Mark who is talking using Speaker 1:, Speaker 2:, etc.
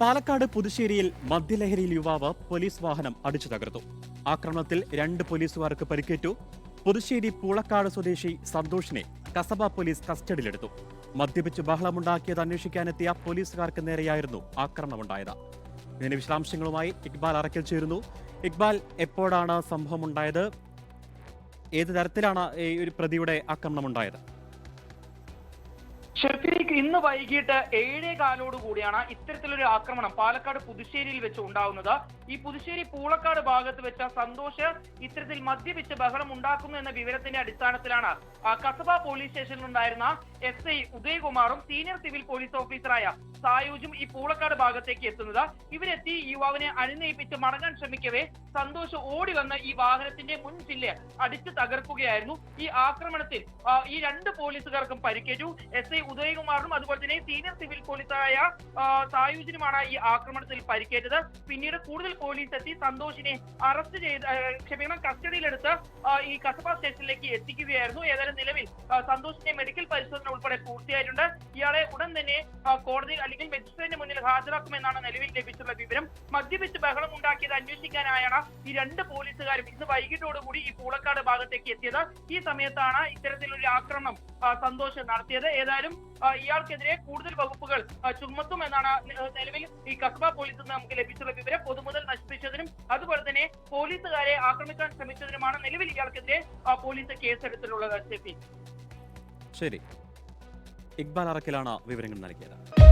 Speaker 1: പാലക്കാട് പുതുശ്ശേരിയിൽ മദ്യലഹരിയിൽ യുവാവ് പോലീസ് വാഹനം അടിച്ചു തകർത്തു. ആക്രമണത്തിൽ 2 പോലീസുകാർക്ക് പരിക്കേറ്റു. പുതുശ്ശേരി പൂളക്കാട് സ്വദേശി സന്തോഷിനെ കസബ പോലീസ് കസ്റ്റഡിയിലെടുത്തു. മദ്യപിച്ച് ബഹളമുണ്ടാക്കിയത് അന്വേഷിക്കാനെത്തിയ പോലീസുകാർക്ക് നേരെയായിരുന്നു ആക്രമണമുണ്ടായത്. ഇതിന്റെ വിശദാംശങ്ങളുമായി ഇക്ബാൽ അറക്കൽ ചേരുന്നു. ഇക്ബാൽ, എപ്പോഴാണ് സംഭവമുണ്ടായത്? ഏത് തരത്തിലാണ് ഈ ഒരു പ്രതിയുടെ ആക്രമണമുണ്ടായത്?
Speaker 2: ഷഫീഖ്, ഇന്ന് വൈകിട്ട് 7:15 കൂടിയാണ് ഇത്തരത്തിലൊരു ആക്രമണം പാലക്കാട് പുതുശ്ശേരിയിൽ വെച്ച് ഉണ്ടാകുന്നത്. ഈ പുതുശ്ശേരി പൂളക്കാട് ഭാഗത്ത് വെച്ച സന്തോഷ് ഇത്തരത്തിൽ മദ്യപിച്ച് ബഹളം ഉണ്ടാക്കുന്നു എന്ന വിവരത്തിന്റെ അടിസ്ഥാനത്തിലാണ് കസബ പോലീസ് സ്റ്റേഷനിലുണ്ടായിരുന്ന SI ഉദയകുമാറും സീനിയർ സിവിൽ പോലീസ് ഓഫീസറായ സായൂജും ഈ പൂളക്കാട് ഭാഗത്തേക്ക് എത്തുന്നത്. ഇവരെത്തി യുവാവിനെ അണിനയിപ്പിച്ച് മടങ്ങാൻ ശ്രമിക്കവേ സന്തോഷ് ഓടി വന്ന് ഈ വാഹനത്തിന്റെ മുൻ ചില്ല് അടിച്ചു തകർക്കുകയായിരുന്നു. ഈ ആക്രമണത്തിൽ ഈ 2 പോലീസുകാർക്കും പരിക്കേറ്റു. SI ഉദയകുമാറിനും അതുപോലെ തന്നെ സീനിയർ സിവിൽ പോലീസായ സായൂജിനുമാണ് ഈ ആക്രമണത്തിൽ പരിക്കേറ്റത്. പിന്നീട് കൂടുതൽ പോലീസ് എത്തി സന്തോഷിനെ അറസ്റ്റ് ചെയ്ത് കസ്റ്റഡിയിലെടുത്ത് ഈ കസബ സ്റ്റേഷനിലേക്ക് എത്തിക്കുകയായിരുന്നു. ഏതായാലും നിലവിൽ സന്തോഷിന്റെ മെഡിക്കൽ പരിശോധന ഉൾപ്പെടെ പൂർത്തിയായിട്ടുണ്ട്. ഇയാളെ ഉടൻ തന്നെ കോടതിയിൽ അല്ലെങ്കിൽ മജിസ്ട്രേറ്റിന് മുന്നിൽ ഹാജരാക്കുമെന്നാണ് നിലവിൽ ലഭിച്ചുള്ള വിവരം. മദ്യപിച്ച് ബഹളം ഉണ്ടാക്കിയത് അന്വേഷിക്കാനായാണ് ഈ 2 പോലീസുകാരും ഇന്ന് വൈകിട്ടോടുകൂടി ഈ പൂളക്കാട് ഭാഗത്തേക്ക് എത്തിയത്. ഈ സമയത്താണ് ഇത്തരത്തിലൊരു ആക്രമണം സന്തോഷ് നടത്തിയത്. ഏതായാലും ഇയാൾക്കെതിരെ കൂടുതൽ വകുപ്പുകൾ ചുമത്തുമെന്നാണ് നിലവിൽ ഈ കസബ പോലീസിൽ നിന്ന് നമുക്ക് ലഭിച്ചുള്ള വിവരം. പൊതുമുതൽ നശിപ്പിച്ചതിനും അതുപോലെ തന്നെ പോലീസുകാരെ ആക്രമിക്കാൻ ശ്രമിച്ചതിനുമാണ് നിലവിൽ ഇയാൾക്കെതിരെ പോലീസ് കേസെടുത്തിട്ടുള്ളത്.
Speaker 1: ശരി, ഇക്ബാൽ അറക്കലാണ് വിവരങ്ങൾ നൽകിയത്.